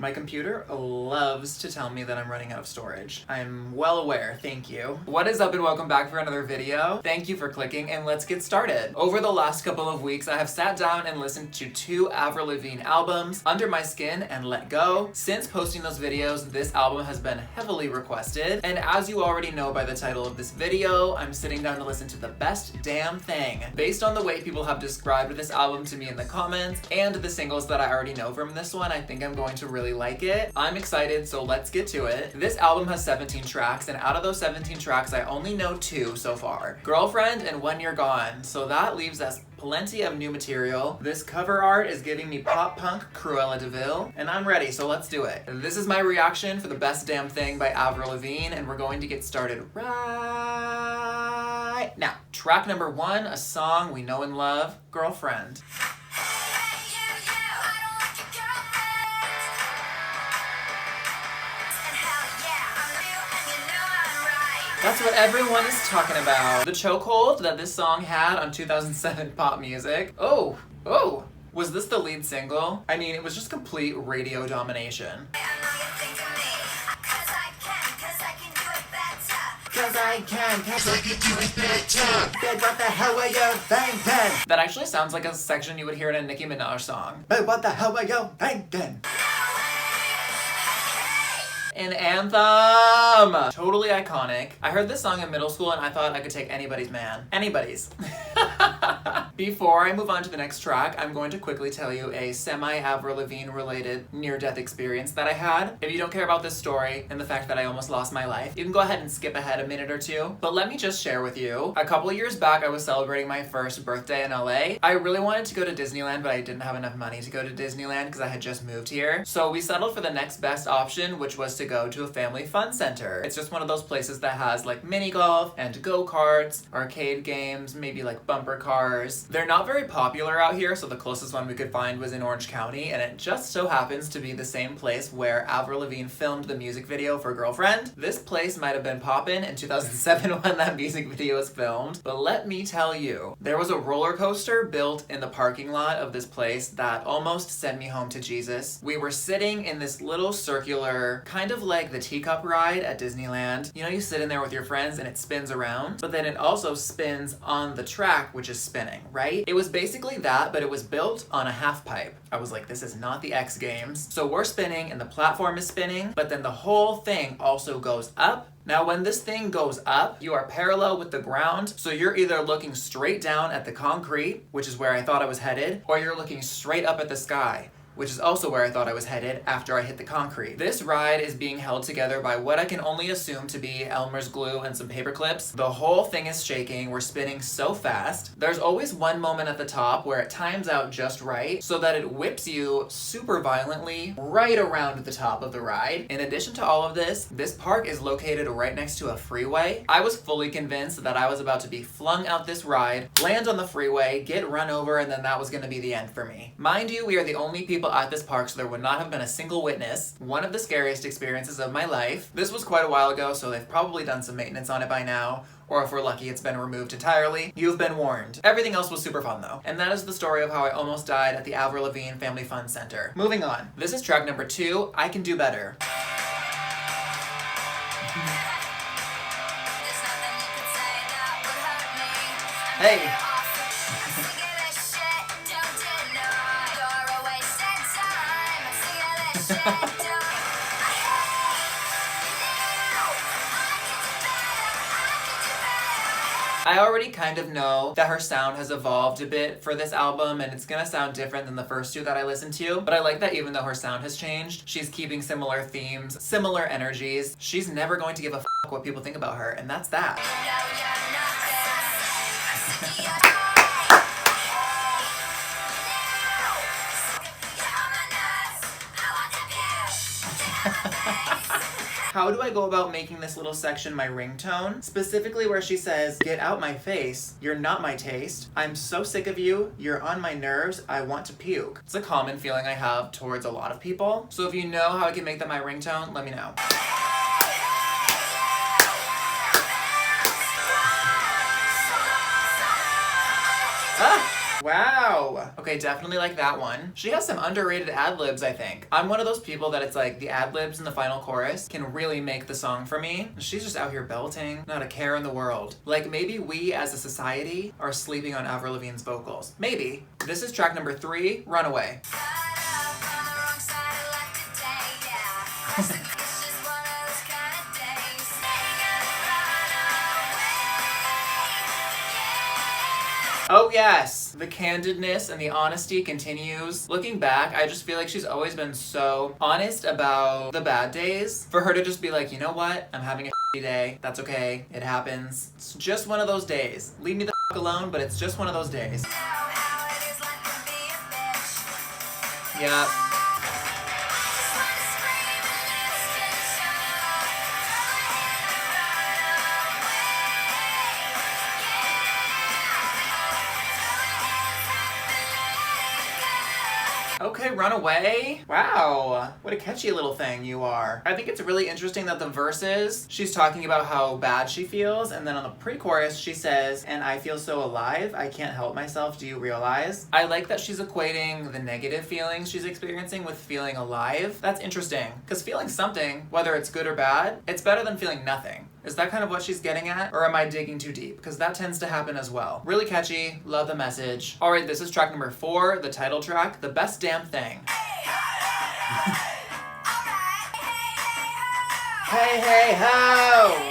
My computer loves to tell me that I'm running out of storage. I'm well aware, thank you. What is up and welcome back for another video. Thank you for clicking and let's get started. Over the last couple of weeks, I have sat down and listened to 2 Avril Lavigne albums, Under My Skin and Let Go. Since posting those videos, this album has been heavily requested. And as you already know by the title of this video, I'm sitting down to listen to the best damn thing. Based on the way people have described this album to me in the comments and the singles that I already know from this one, I think I'm going to really like it. I'm excited, so let's get to it. This album has 17 tracks, and out of those 17 tracks, I only know 2 so far. Girlfriend and When You're Gone. So that leaves us plenty of new material. This cover art is giving me pop punk Cruella de Vil, and I'm ready, so let's do it. This is my reaction for The Best Damn Thing by Avril Lavigne, and we're going to get started right now. Track number 1, a song we know and love, Girlfriend. That's what everyone is talking about. The chokehold that this song had on 2007 pop music. Oh, was this the lead single? I mean, it was just complete radio domination. Cause I can do it better. Babe, what the hell were you thinking? That actually sounds like a section you would hear in a Nicki Minaj song. Babe, what the hell were you thinking? An anthem! Totally iconic. I heard this song in middle school and I thought I could take anybody's man. Anybody's. Before I move on to the next track, I'm going to quickly tell you a semi-Avril Lavigne related near-death experience that I had. If you don't care about this story and the fact that I almost lost my life, you can go ahead and skip ahead a minute or two. But let me just share with you. A couple of years back, I was celebrating my first birthday in LA. I really wanted to go to Disneyland, but I didn't have enough money to go to Disneyland because I had just moved here. So we settled for the next best option, which was to go to a family fun center. It's just one of those places that has like mini golf and go-karts, arcade games, maybe like bumper cars. They're not very popular out here, so the closest one we could find was in Orange County, and it just so happens to be the same place where Avril Lavigne filmed the music video for Girlfriend. This place might have been poppin' in 2007 when that music video was filmed, but let me tell you, there was a roller coaster built in the parking lot of this place that almost sent me home to Jesus. We were sitting in this little circular, kind of like the teacup ride at Disneyland. You know, you sit in there with your friends and it spins around, but then it also spins on the track, which is spinning, right? It was basically that, but it was built on a half pipe. I was like, this is not the X Games. So we're spinning and the platform is spinning, but then the whole thing also goes up. Now, when this thing goes up, you are parallel with the ground, so you're either looking straight down at the concrete, which is where I thought I was headed, or you're looking straight up at the sky, which is also where I thought I was headed after I hit the concrete. This ride is being held together by what I can only assume to be Elmer's glue and some paper clips. The whole thing is shaking, we're spinning so fast. There's always one moment at the top where it times out just right so that it whips you super violently right around the top of the ride. In addition to all of this, this park is located right next to a freeway. I was fully convinced that I was about to be flung out this ride, land on the freeway, get run over, and then that was gonna be the end for me. Mind you, we are the only people at this park, so there would not have been a single witness. One of the scariest experiences of my life. This was quite a while ago, so they've probably done some maintenance on it by now, or if we're lucky, it's been removed entirely. You've been warned. Everything else was super fun though. And that is the story of how I almost died at the Avril Lavigne Family Fun Center. Moving on. This is track number 2, I Can Do Better. Hey! I already kind of know that her sound has evolved a bit for this album, and it's gonna sound different than the first 2 that I listened to, but I like that even though her sound has changed, she's keeping similar themes, similar energies. She's never going to give a f*** what people think about her, and that's that. How do I go about making this little section my ringtone? Specifically where she says, "Get out my face, you're not my taste. I'm so sick of you, you're on my nerves, I want to puke." It's a common feeling I have towards a lot of people. So if you know how I can make that my ringtone, let me know. Ah! Wow. Okay, definitely like that one. She has some underrated ad-libs, I think. I'm one of those people that it's like the ad-libs in the final chorus can really make the song for me. She's just out here belting, not a care in the world. Like maybe we as a society are sleeping on Avril Lavigne's vocals. Maybe. This is track number 3, Runaway. Oh yes! The candidness and the honesty continues. Looking back, I just feel like she's always been so honest about the bad days. For her to just be like, you know what? I'm having a shitty day. That's okay. It happens. It's just one of those days. Leave me the f*** alone, but it's just one of those days. Yep. Okay, Runaway. Wow, what a catchy little thing you are. I think it's really interesting that the verses, she's talking about how bad she feels, and then on the pre-chorus she says, and I feel so alive, I can't help myself, do you realize? I like that she's equating the negative feelings she's experiencing with feeling alive. That's interesting, because feeling something, whether it's good or bad, it's better than feeling nothing. Is that kind of what she's getting at? Or am I digging too deep? Because that tends to happen as well. Really catchy, love the message. All right, this is track number 4, the title track, The Best Damn Thing. Hey, hey, ho!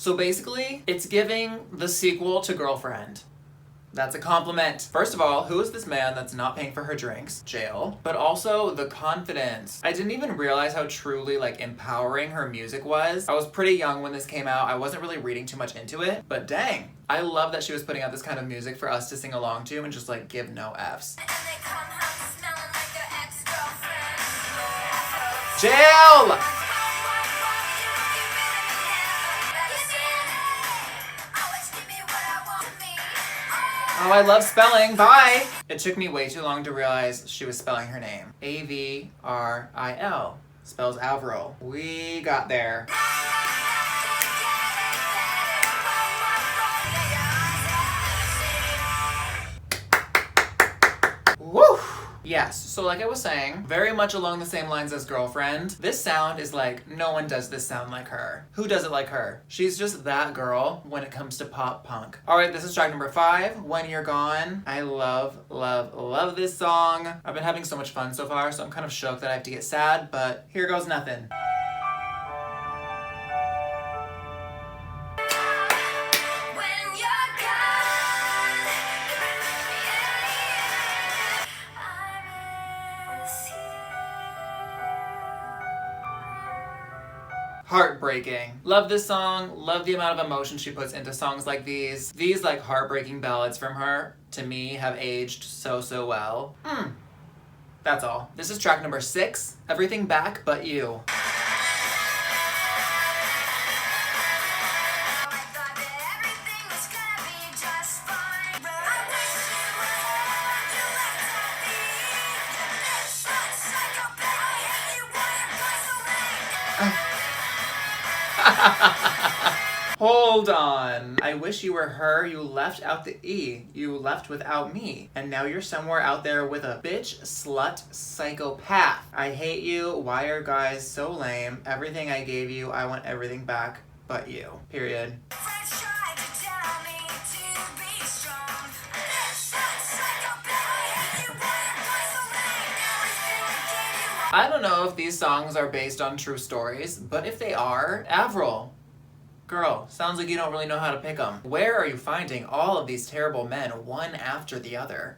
So basically, it's giving the sequel to Girlfriend. That's a compliment. First of all, who is this man that's not paying for her drinks? Jail. But also the confidence. I didn't even realize how truly like empowering her music was. I was pretty young when this came out. I wasn't really reading too much into it, but dang. I love that she was putting out this kind of music for us to sing along to and just like give no Fs. Jail! Oh, I love spelling. Bye! It took me way too long to realize she was spelling her name. A-V-R-I-L. Spells Avril. We got there. Woo! Yes, so like I was saying, very much along the same lines as Girlfriend, this sound is like, no one does this sound like her. Who does it like her? She's just that girl when it comes to pop punk. Alright, this is track number 5, When You're Gone. I love, love, love this song. I've been having so much fun so far, so I'm kind of shook that I have to get sad, but here goes nothing. Heartbreaking. Love this song, love the amount of emotion she puts into songs like these. These like heartbreaking ballads from her, to me, have aged so, so well. That's all. This is track number 6, Everything Back But You. Hold on. I wish you were her, you left out the E. You left without me. And now you're somewhere out there with a bitch, slut, psychopath. I hate you. Why are guys so lame? Everything I gave you, I want everything back but you. Period. I don't know if these songs are based on true stories, but if they are, Avril. Girl, sounds like you don't really know how to pick them. Where are you finding all of these terrible men, one after the other?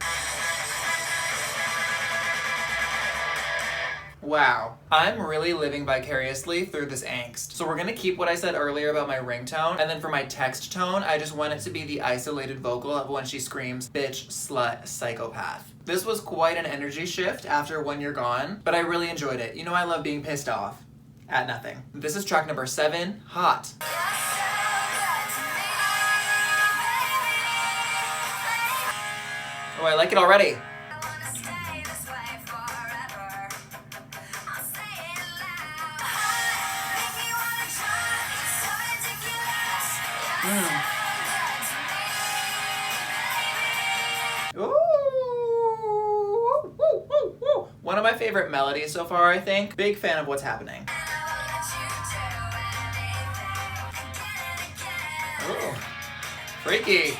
Wow. I'm really living vicariously through this angst. So we're gonna keep what I said earlier about my ringtone, and then for my text tone, I just want it to be the isolated vocal of when she screams, bitch, slut, psychopath. This was quite an energy shift after When You're Gone, but I really enjoyed it. You know I love being pissed off at nothing. This is track number 7, Hot. Oh, I like it already. Ooh, woo, woo, woo. One of my favorite melodies so far, I think. Big fan of what's happening. Ooh, freaky.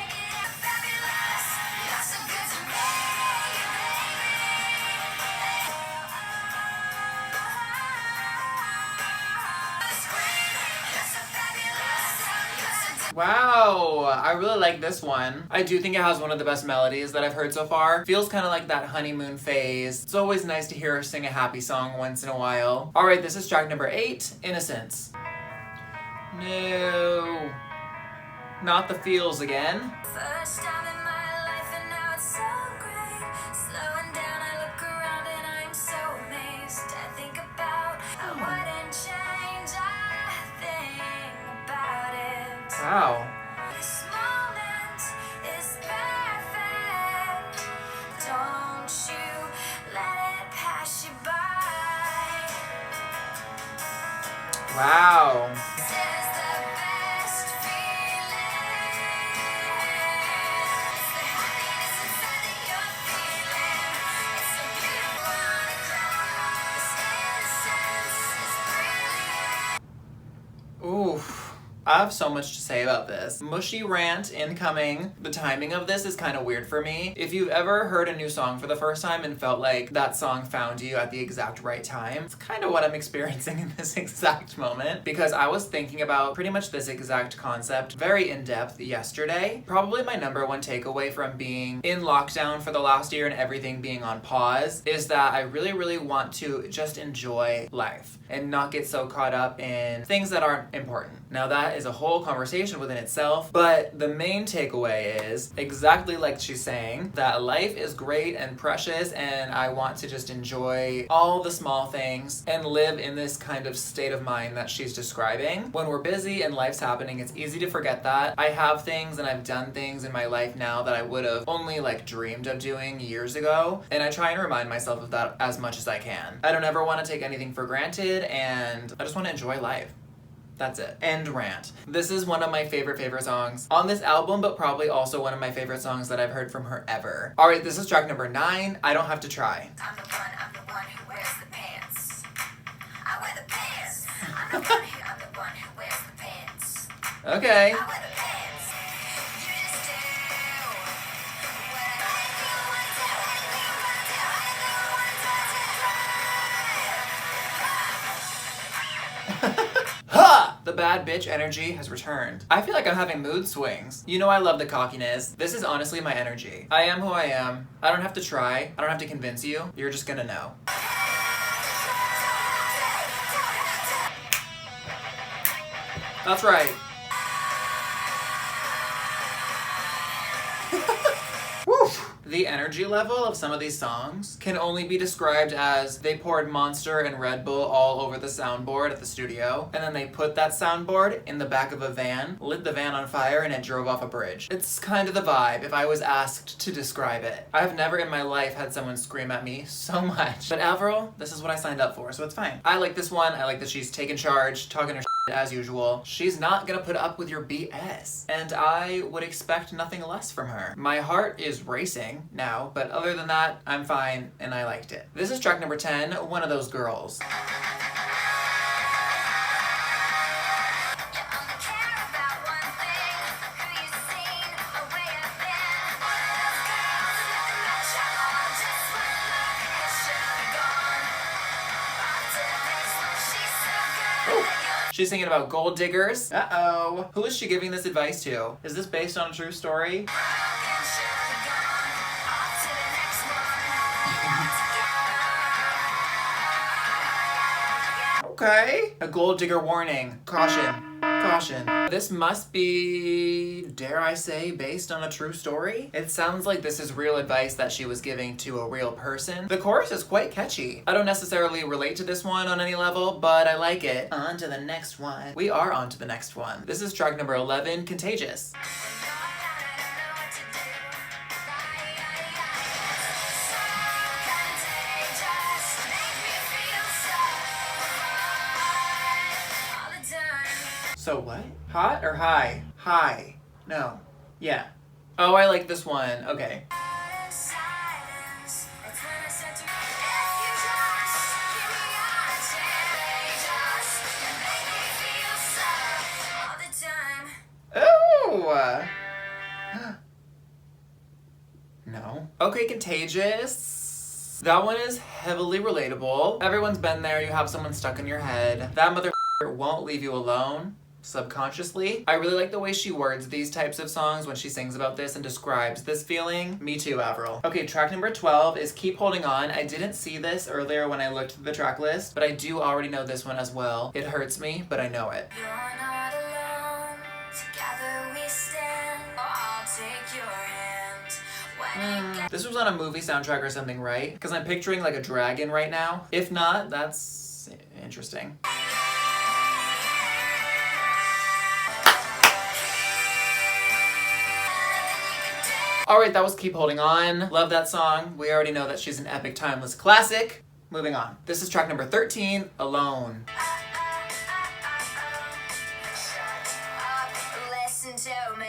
Wow, I really like this one. I do think it has one of the best melodies that I've heard so far. Feels kind of like that honeymoon phase. It's always nice to hear her sing a happy song once in a while. All right, this is track number 8, Innocence. No, not the feels again. First time in my life and now it's so great. Slowing down, I look around and I'm so amazed. I think about I wouldn't change a thing about it. Wow. This moment is perfect. Don't you let it pass you by. Wow. This is the best feeling. It's the happiness inside that you're feeling. It's so beautiful on a cloud. This innocence is brilliant. Oof. I have so much to say about this. Mushy rant incoming. The timing of this is kind of weird for me. If you've ever heard a new song for the first time and felt like that song found you at the exact right time, it's kind of what I'm experiencing in this exact moment, because I was thinking about pretty much this exact concept very in depth yesterday. Probably my number one takeaway from being in lockdown for the last year and everything being on pause is that I really, really want to just enjoy life and not get so caught up in things that aren't important. Now that is a whole conversation within itself, but the main takeaway is exactly like she's saying, that life is great and precious and I want to just enjoy all the small things and live in this kind of state of mind that she's describing. When we're busy and life's happening, it's easy to forget that. I have things and I've done things in my life now that I would have only dreamed of doing years ago, and I try and remind myself of that as much as I can. I don't ever want to take anything for granted and I just want to enjoy life. That's it. End rant. This is one of my favorite songs on this album, but probably also one of my favorite songs that I've heard from her ever. All right, this is track number 9, I Don't Have to Try. I'm the one who wears the pants. I wear the pants. I'm the one who wears the pants. Okay. I wear the pants. You just do whatever you want to do. Anything you want to do. Anything you want to do. Ha! The bad bitch energy has returned. I feel like I'm having mood swings. You know I love the cockiness. This is honestly my energy. I am who I am. I don't have to try. I don't have to convince you. You're just gonna know. That's right. Woo! The energy level of some of these songs can only be described as they poured Monster and Red Bull all over the soundboard at the studio, and then they put that soundboard in the back of a van, lit the van on fire, and it drove off a bridge. It's kind of the vibe if I was asked to describe it. I've never in my life had someone scream at me so much. But Avril, this is what I signed up for, so it's fine. I like this one. I like that she's taking charge, talking her shit as usual. She's not gonna put up with your BS, and I would expect nothing less from her. My heart is racing now, but other than that, I'm fine and I liked it. This is track number 10, One of Those Girls. She's singing about gold diggers. Uh-oh. Who is she giving this advice to? Is this based on a true story? Okay. A gold digger warning. Caution. Caution. This must be, dare I say, based on a true story? It sounds like this is real advice that she was giving to a real person. The chorus is quite catchy. I don't necessarily relate to this one on any level, but I like it. On to the next one. We are on to the next one. This is track number 11, Contagious. So what? Hot or high? High. No. Yeah. Oh, I like this one. Okay. Oh! No. Okay, Contagious. That one is heavily relatable. Everyone's been there. You have someone stuck in your head. That mother won't leave you alone. Subconsciously. I really like the way she words these types of songs when she sings about this and describes this feeling. Me too, Avril. Okay, track number 12 is Keep Holding On. I didn't see this earlier when I looked at the track list, but I do already know this one as well. It hurts me, but I know it. You're not alone. Together we stand. I'll take your hand. This was on a movie soundtrack or something, right? Because I'm picturing like a dragon right now. If not, that's interesting. Alright, that was Keep Holding On. Love that song. We already know that she's an epic, timeless classic. Moving on. This is track number 13, Alone. Listen to me.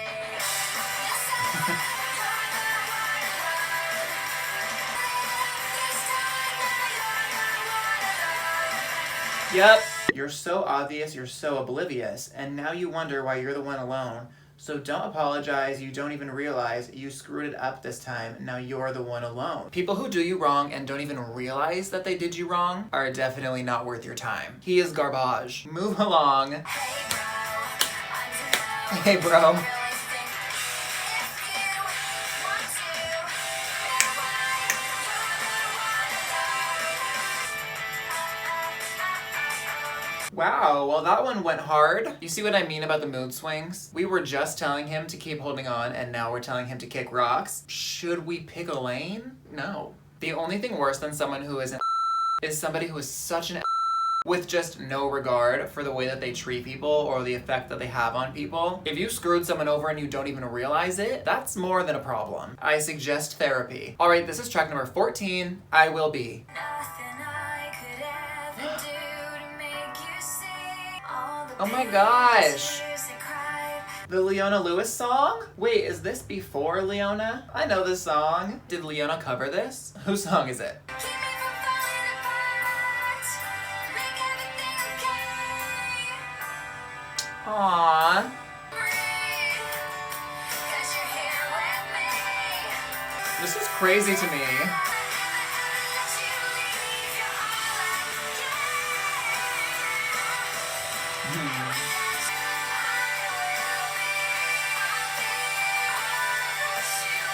Yep. You're so obvious, you're so oblivious, and now you wonder why you're the one alone. So don't apologize, you don't even realize you screwed it up this time, now you're the one alone. People who do you wrong and don't even realize that they did you wrong are definitely not worth your time. He is garbage. Move along. Hey bro. Wow, well that one went hard. You see what I mean about the mood swings? We were just telling him to keep holding on and now we're telling him to kick rocks. Should we pick a lane? No. The only thing worse than someone who is an is somebody who is such an with just no regard for the way that they treat people or the effect that they have on people. If you screwed someone over and you don't even realize it, that's more than a problem. I suggest therapy. Alright, this is track number 14, I Will Be. Oh my gosh! The Leona Lewis song? Wait, is this before Leona? I know this song. Did Leona cover this? Whose song is it? Aww. This is crazy to me.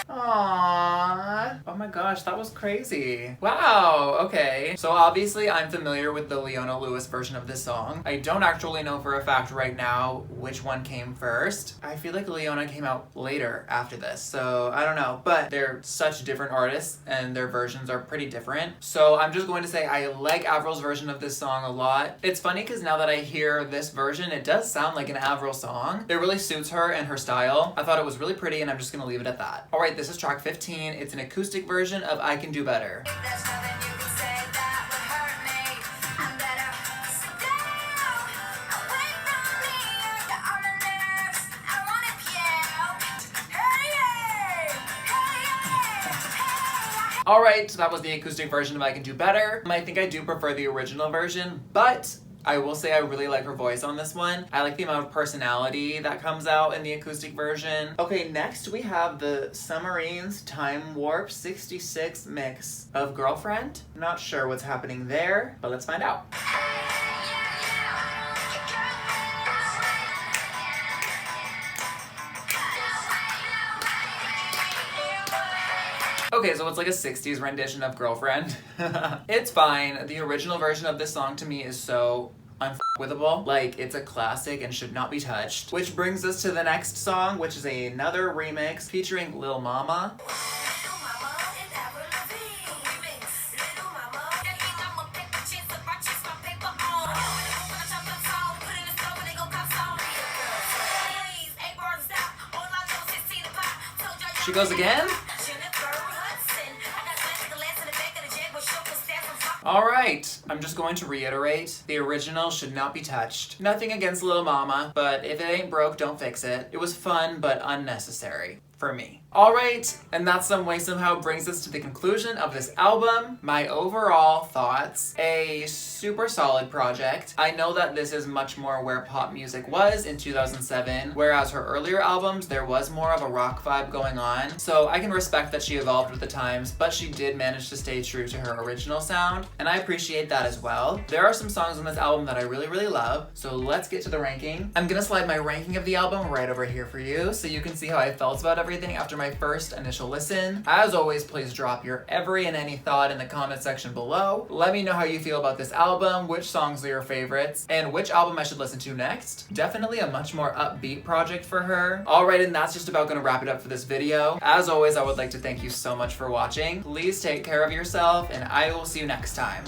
Aww. Oh my gosh, that was crazy. Wow, okay. So obviously I'm familiar with the Leona Lewis version of this song. I don't actually know for a fact right now which one came first. I feel like Leona came out later after this, so I don't know. But they're such different artists and their versions are pretty different. So I'm just going to say I like Avril's version of this song a lot. It's funny because now that I hear this version, it does sound like an Avril song. It really suits her and her style. I thought it was really pretty and I'm just gonna leave it at that. Alright, this is track 15. It's an acoustic version of I Can Do Better. Alright, so that was the acoustic version of I Can Do Better. I think I do prefer the original version, but I will say I really like her voice on this one. I like the amount of personality that comes out in the acoustic version. Okay, next we have the Submarines Time Warp 66 mix of Girlfriend. Not sure what's happening there, but let's find out. Okay, so it's like a 60s rendition of Girlfriend. It's fine. The original version of this song to me is so unfuckwithable. Like, it's a classic and should not be touched. Which brings us to the next song, which is another remix featuring Lil Mama. She goes again? Alright, I'm just going to reiterate, the original should not be touched. Nothing against Lil Mama, but if it ain't broke, don't fix it. It was fun, but unnecessary. For me. Alright, and that some way somehow brings us to the conclusion of this album. My overall thoughts, a super solid project. I know that this is much more where pop music was in 2007, whereas her earlier albums, there was more of a rock vibe going on. So I can respect that she evolved with the times, but she did manage to stay true to her original sound, and I appreciate that as well. There are some songs on this album that I really, really love, so let's get to the ranking. I'm gonna slide my ranking of the album right over here for you, so you can see how I felt about everything after my first initial listen. As always, please drop your every and any thought in the comment section below. Let me know how you feel about this album, which songs are your favorites, and which album I should listen to next. Definitely a much more upbeat project for her. Alright, and that's just about gonna wrap it up for this video. As always, I would like to thank you so much for watching. Please take care of yourself, and I will see you next time.